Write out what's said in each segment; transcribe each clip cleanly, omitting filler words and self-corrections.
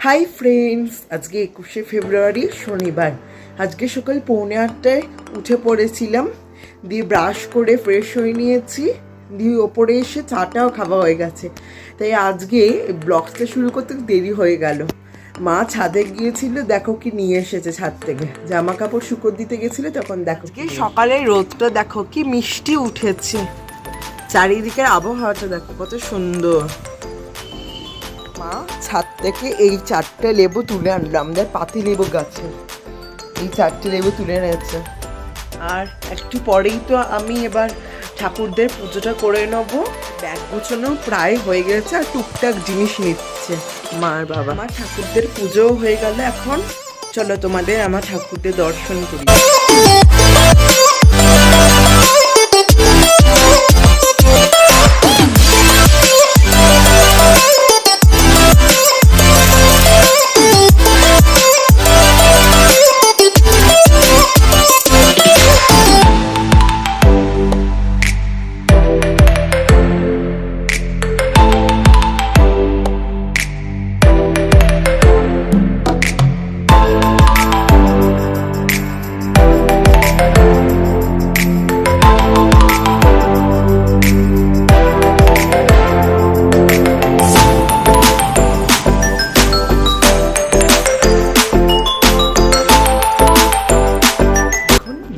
Hi friends, আজকে 21শে ফেব্রুয়ারি শনিবার। আজকে সকাল 7:45টায় উঠে পড়েছিলাম, দিয়ে ব্রাশ করে ফ্রেশ হয়ে নিয়েছি, দিয়ে ওপরে এসে চাটাও খাওয়া হয়ে গেছে। তাই আজকে ব্লগসটা শুরু করতে দেরি হয়ে গেল। মা ছাদে গিয়েছিল, দেখো কি নিয়ে এসেছে ছাদ থেকে, জামা কাপড় শুকোতে দিতে গেছিল তখন। দেখো কি সকালে রোদটা দেখো কি মিষ্টি উঠেছে, চারিদিকের আবহাওয়াটা দেখো কত সুন্দর। মা ছাদ থেকে এই 4টে লেবু তুলে আনলাম, আমাদের পাতি লেবু গাছে এই 4টে লেবু তুলে এনেছে। আর একটু পরেই তো আমি এবার ঠাকুরদের পুজোটা করে নেবো। ব্যাগ গোছানো প্রায় হয়ে গেছে, আর টুকটাক জিনিস নিচ্ছে মার বাবা। আমার ঠাকুরদের পুজোও হয়ে গেল। এখন চলো তোমাদের আমার ঠাকুরদের দর্শন করি।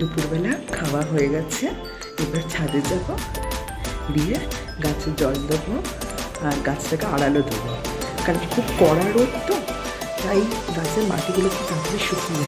দুপুরবেলা খাওয়া হয়ে গেছে, এবার ছাদে যাবো, দিয়ে গাছে জল দেবো আর গাছটাকে আড়ালো দেবো, কারণ খুব কড়া রোদ তো, তাই গাছের মাটিগুলো খুব তাড়াতাড়ি শুকিয়ে